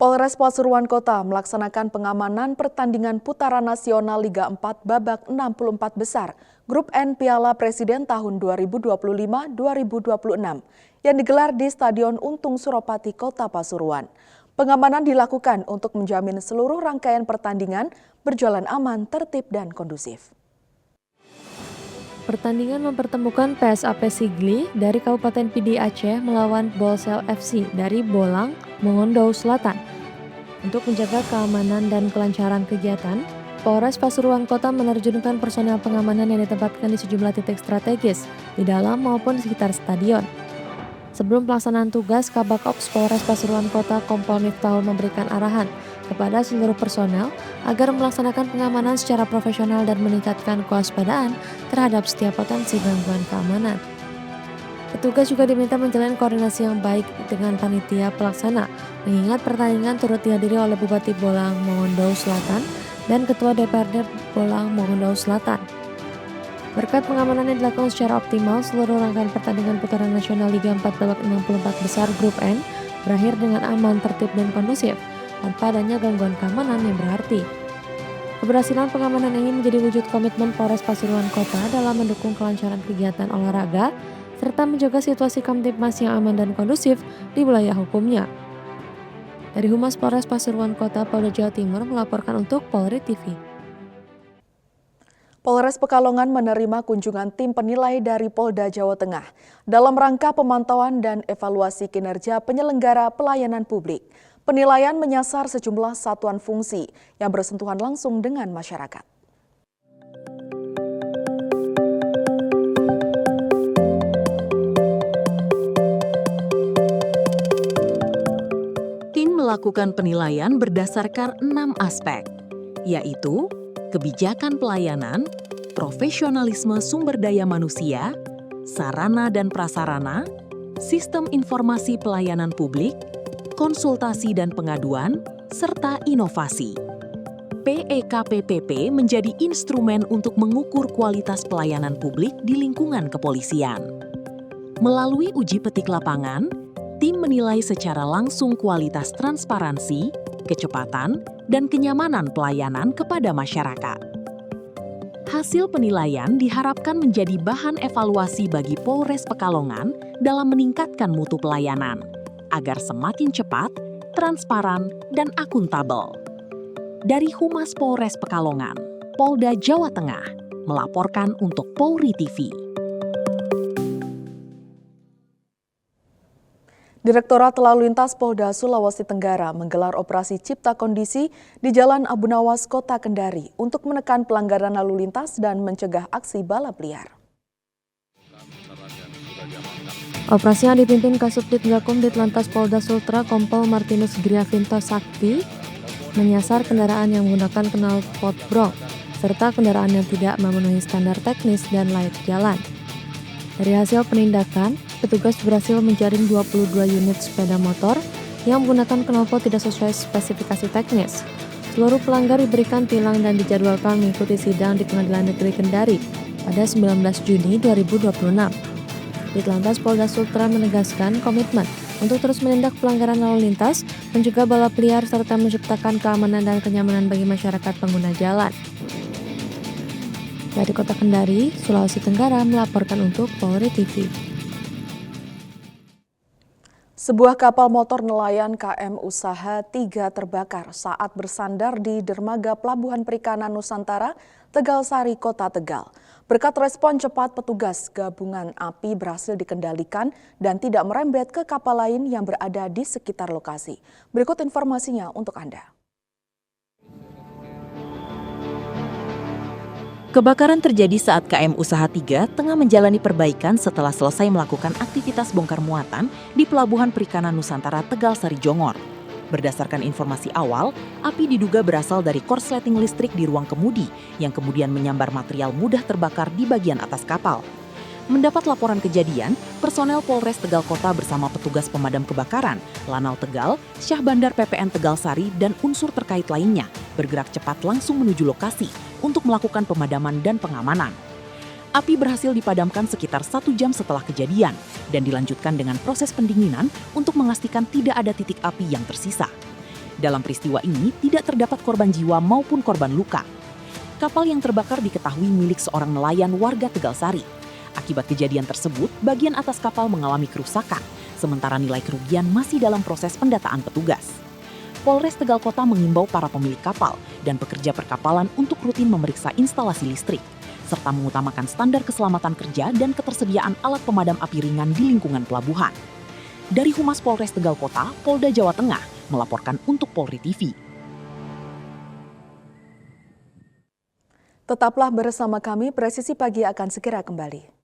Polres Pasuruan Kota melaksanakan pengamanan pertandingan putaran nasional Liga 4 babak 64 besar Grup N Piala Presiden tahun 2025-2026 yang digelar di Stadion Untung Suropati, Kota Pasuruan. Pengamanan dilakukan untuk menjamin seluruh rangkaian pertandingan berjalan aman, tertib, dan kondusif. Pertandingan mempertemukan PSAP Sigli dari Kabupaten Pidi Aceh melawan Bolsel FC dari Bolang, Mongondo Selatan. Untuk menjaga keamanan dan kelancaran kegiatan, Polres Pasuruan Kota menerjunkan personel pengamanan yang ditempatkan di sejumlah titik strategis di dalam maupun di sekitar stadion. Sebelum pelaksanaan tugas, Kabak Ops Polres Pasuruan Kota Kompol Miftahul memberikan arahan kepada seluruh personel agar melaksanakan pengamanan secara profesional dan meningkatkan kewaspadaan terhadap setiap potensi gangguan keamanan. Petugas juga diminta menjalin koordinasi yang baik dengan panitia pelaksana, mengingat pertandingan turut dihadiri oleh Bupati Bolang Mongondo Selatan dan Ketua DPRD Bolang Mongondo Selatan. Berkat pengamanan yang dilakukan secara optimal, seluruh rangkaian pertandingan putaran nasional Liga 4 babak 64 besar Grup N berakhir dengan aman, tertib, dan kondusif, tanpa adanya gangguan keamanan yang berarti. Keberhasilan pengamanan ini menjadi wujud komitmen Polres Pasuruan Kota dalam mendukung kelancaran kegiatan olahraga, serta menjaga situasi Kamtibmas yang aman dan kondusif di wilayah hukumnya. Dari Humas Polres Pasuruan Kota, Polda Jawa Timur melaporkan untuk Polri TV. Polres Pekalongan menerima kunjungan tim penilai dari Polda Jawa Tengah dalam rangka pemantauan dan evaluasi kinerja penyelenggara pelayanan publik. Penilaian menyasar sejumlah satuan fungsi yang bersentuhan langsung dengan masyarakat. Tim melakukan penilaian berdasarkan 6 aspek, yaitu kebijakan pelayanan, profesionalisme sumber daya manusia, sarana dan prasarana, sistem informasi pelayanan publik, konsultasi dan pengaduan, serta inovasi. PEKPPP menjadi instrumen untuk mengukur kualitas pelayanan publik di lingkungan kepolisian. Melalui uji petik lapangan, tim menilai secara langsung kualitas transparansi, kecepatan, dan kenyamanan pelayanan kepada masyarakat. Hasil penilaian diharapkan menjadi bahan evaluasi bagi Polres Pekalongan dalam meningkatkan mutu pelayanan, agar semakin cepat, transparan, dan akuntabel. Dari Humas Polres Pekalongan, Polda Jawa Tengah, melaporkan untuk Polri TV. Direktorat Lalu Lintas Polda Sulawesi Tenggara menggelar operasi Cipta Kondisi di Jalan Abu Nawas, Kota Kendari untuk menekan pelanggaran lalu lintas dan mencegah aksi balap liar. Operasi yang dipimpin Kasubdit Gakum Ditlantas Polda Sultra Kompol Martinus Griavinto Sakti menyasar kendaraan yang menggunakan knalpot brok serta kendaraan yang tidak memenuhi standar teknis dan layak jalan. Dari hasil penindakan, petugas berhasil menjaring 22 unit sepeda motor yang menggunakan knalpot tidak sesuai spesifikasi teknis. Seluruh pelanggar diberikan tilang dan dijadwalkan mengikuti sidang di Pengadilan Negeri Kendari pada 19 Juni 2026. Ditlantas Polda Sultra menegaskan komitmen untuk terus menindak pelanggaran lalu lintas, mencegah balap liar, serta menciptakan keamanan dan kenyamanan bagi masyarakat pengguna jalan. Dari Kota Kendari, Sulawesi Tenggara melaporkan untuk Polri TV. Sebuah kapal motor nelayan KM Usaha 3 terbakar saat bersandar di dermaga Pelabuhan Perikanan Nusantara, Tegal Sari, Kota Tegal. Berkat respon cepat petugas gabungan, api berhasil dikendalikan dan tidak merembet ke kapal lain yang berada di sekitar lokasi. Berikut informasinya untuk Anda. Kebakaran terjadi saat KM Usaha 3 tengah menjalani perbaikan setelah selesai melakukan aktivitas bongkar muatan di Pelabuhan Perikanan Nusantara Tegal Sari Jongor. Berdasarkan informasi awal, api diduga berasal dari korsleting listrik di ruang kemudi yang kemudian menyambar material mudah terbakar di bagian atas kapal. Mendapat laporan kejadian, personel Polres Tegal Kota bersama petugas pemadam kebakaran, Lanal Tegal, Syah Bandar PPN Tegal Sari, dan unsur terkait lainnya bergerak cepat langsung menuju lokasi untuk melakukan pemadaman dan pengamanan. Api berhasil dipadamkan sekitar 1 jam setelah kejadian dan dilanjutkan dengan proses pendinginan untuk memastikan tidak ada titik api yang tersisa. Dalam peristiwa ini tidak terdapat korban jiwa maupun korban luka. Kapal yang terbakar diketahui milik seorang nelayan warga Tegalsari. Akibat kejadian tersebut, bagian atas kapal mengalami kerusakan, sementara nilai kerugian masih dalam proses pendataan petugas. Polres Tegal Kota mengimbau para pemilik kapal dan pekerja perkapalan untuk rutin memeriksa instalasi listrik, serta mengutamakan standar keselamatan kerja dan ketersediaan alat pemadam api ringan di lingkungan pelabuhan. Dari Humas Polres Tegal Kota, Polda Jawa Tengah melaporkan untuk Polri TV. Tetaplah bersama kami, Presisi Pagi akan segera kembali.